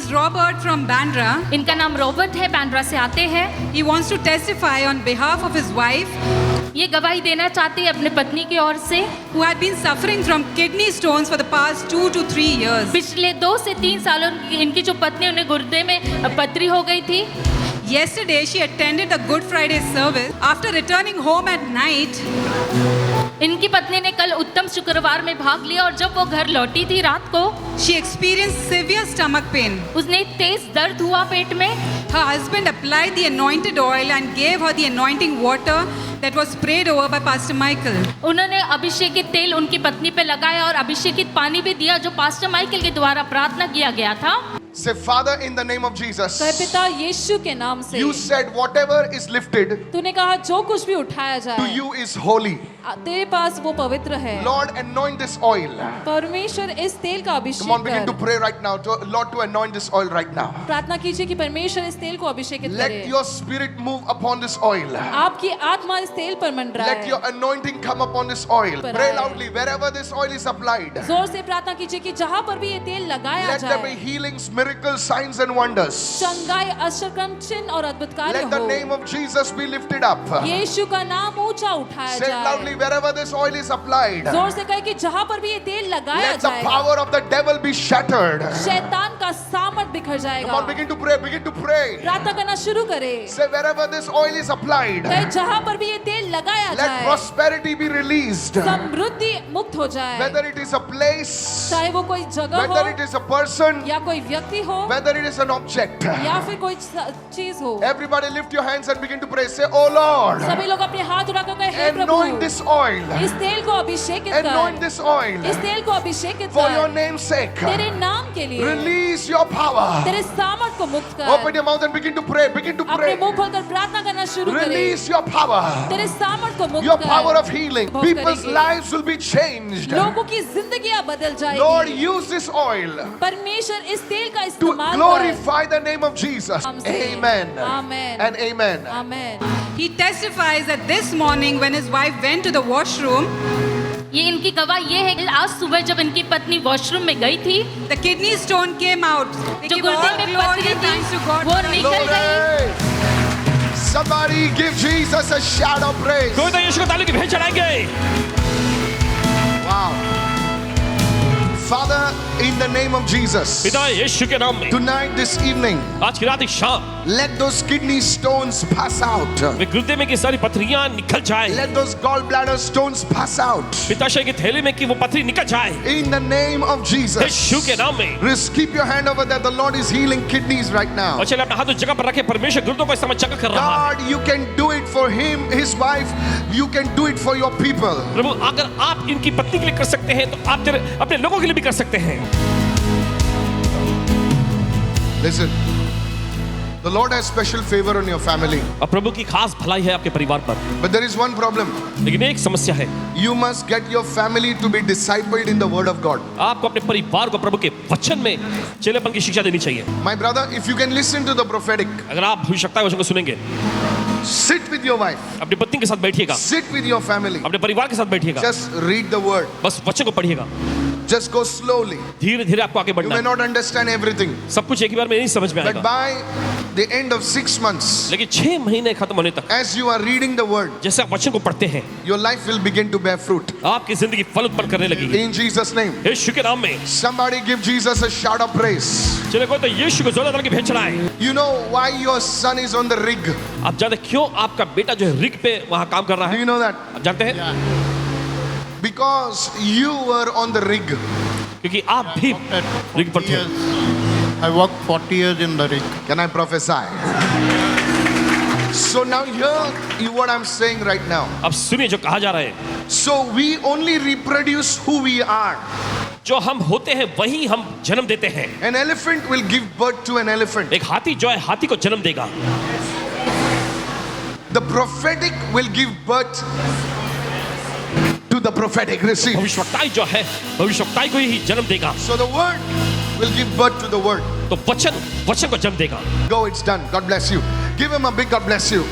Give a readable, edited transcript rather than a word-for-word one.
He's Robert from Bandra. इनका नाम Robert है, बैंड्रा से आते हैं। He wants to testify on behalf of his wife, ये गवाही देना चाहते हैं अपने पत्नी की ओर से, who had been suffering from kidney stones for the past 2 to 3 years. पिछले 2 से 3 सालों इनकी जो पत्नी, उन्हें गुर्दे में पथरी हो गई थी। Yesterday, she attended the Good Friday service. After returning home at night, इनकी पत्नी ने कल उत्तम शुक्रवार में भाग लिया और जब वो घर लौटी थी रात को, she experienced severe stomach pain. उसने तेज दर्द हुआ पेट में। Her husband applied the anointed oil and gave her the anointing water that was sprayed over by Pastor Michael. उन्होंने अभिषेकित तेल उनकी पत्नी पे लगाया और अभिषेकित पानी भी दिया जो पास्टर माइकल के द्वारा प्रार्थना किया गया था। Say, Father, in the name of Jesus. कहे पिता यीशु के नाम से। You said whatever is lifted तूने कहा जो कुछ भी उठाया to जाए you is holy. तेरे पास वो पवित्र है। Lord, anoint this oil. परमेश्वर इस तेल का अभिषेक Come on, begin to कर। pray right now. Lord, to anoint this oil right now. प्रार्थना कीजिए कि परमेश्वर इस तेल को अभिषेकित Let करे। your spirit move upon this oil. आपकी आत्मा इस तेल पर मंडराए। Let your anointing come upon this oil. Pray loudly wherever this oil is applied. जोर से प्रार्थना कीजिए कि जहाँ पर भी ये तेल लगाया Let there be जाए, healings, miracles, signs and wonders. चंगाई, आश्चर्यक्रम, चिन्ह और अद्भुत कार्य Let the हो। name of Jesus be lifted up. यीशु का नाम ऊंचा उठाया Say loudly जाए। wherever this oil is applied. जोर से कहे कि जहाँ पर भी ये तेल लगाया Let the जाए, power of the devil be shattered. शैतान का सामर्थ बिखर Come जाएगा। on, begin to pray, begin to pray. प्रार्थना करना शुरू करे। Say wherever this oil is applied, कहे जहाँ पर भी ये तेल लगाया let जाए, prosperity be released. समृद्धि मुक्त हो जाए। Whether it is a place, चाहे वो कोई जगह whether हो it is a person, या कोई व्यक्ति हो whether it is an object. या फिर कोई चीज हो। Everybody lift your hands and begin to pray. Say, oh Lord, सभी लोग अपने हाथ उठाकर कहे हे प्रभु, anoint this oil. इस तेल को अभिषेकित Anoint कर, this oil इस तेल को अभिषेकित for your कर, name's sake. तेरे नाम के लिए, Release your power. तेरे सामर्थ को मुक्त Open कर। your mouth and begin to pray. Begin to अपने pray. मुंह खोलकर प्रार्थना करना शुरू करे। Release your power. तेरे सामर्थ को मुक्त Your कर। power of healing. बहुत People's करेंगे। lives will be changed. लोगों की जिंदगियां बदल Lord, जाएगी। use this oil परमेश्वर इस तेल का to इस्तेमाल कर। glorify the name of Jesus. नाम से। Amen. Amen. And amen. Amen. he testifies that this morning when his wife went to the washroom, ये इनकी गवाह ये है कि आज सुबह जब इनकी पत्नी वॉशरूम में गई थी, the kidney stone came out. They जो give गुर्दे all में glory पथरी and thanks to थी God. वो for that. निकल गई। Glory. Somebody give Jesus a shout of praise. कोई तो यीशु को ताली की भेंट चढ़ाएंगे। Wow. Father, in the name of Jesus, पिता यीशु के नाम में tonight, this evening, आज की रात की शाम let those kidney stones pass out. वे गुर्दे में की सारी पथरियां निकल जाए। Let those gallbladder stones pass out. पिताशय की थैली में की वो पथरी निकल जाए In the name of Jesus. यीशु के नाम में। Keep your hand over there. The Lord is healing kidneys right now. और चले अपना हाथ उस जगह पर रखे। परमेश्वर गुर्दों को इस समय चंगा कर रहा है। God, you can do it for him, his wife. You can do it for your people. प्रभु, अगर आप इनकी पत्नी के लिए कर सकते हैं तो आप तेरे अपने लोगों के लिए भी कर सकते हैं। Listen. The Lord has special favor on your family. और प्रभु की खास भलाई है आपके परिवार पर। But there is one problem. लेकिन एक समस्या है, You must get your family to be discipled in the word of God. आपको अपने परिवार को प्रभु के वचन में चेलेपन की शिक्षा देनी चाहिए। My brother, if you can listen to the prophetic, अगर आप भविष्यवक्ता के वचन को सुनेंगे, sit with your wife, अपनी पत्नी के साथ बैठिएगा, sit with your family. अपने परिवार के साथ बैठिएगा, Just read the word. बस वचन को पढ़िएगा। Just go slowly. धीरे धीरे आपको आगे You बढ़ना may है। not understand everything. सब कुछ एक ही बार में नहीं समझ में But आएगा, by the end of 6 months, लेकिन 6 महीने खत्म होने तक as you are reading the word, जैसे आप वचन को पढ़ते हैं, your life will begin to bear fruit. आपकी जिंदगी फल उत्पन्न करने लगेगी। In Jesus' name. यीशु के नाम में Somebody give Jesus a shout of praise. चले कोई तो यीशु को जोरदार की भेंट चढ़ाए। You know why your son is on the rig? आप जानते हैं क्यों आपका बेटा जो है रिग पे वहां काम कर रहा Do है? you know that? आप जानते हैं? Because you were on the rig. क्योंकि आप भी रिग पर थे। I worked 40 years in the rig. Can I prophesy? So now hear what I'm saying right now. अब सुनिए जो कहा जा रहा है, So we only reproduce who we are. जो हम होते हैं वही हम जन्म देते हैं। An elephant will give birth to an elephant. एक हाथी जो है हाथी को जन्म देगा। The prophetic will give birth to the prophetic. Receive. भविष्यवक्ताई जो है भविष्यवक्ताई को ही जन्म देगा। So the word will give birth to the word. तो वचन को जन्म देगा। Go, it's done. God bless you. Give him a big God bless you.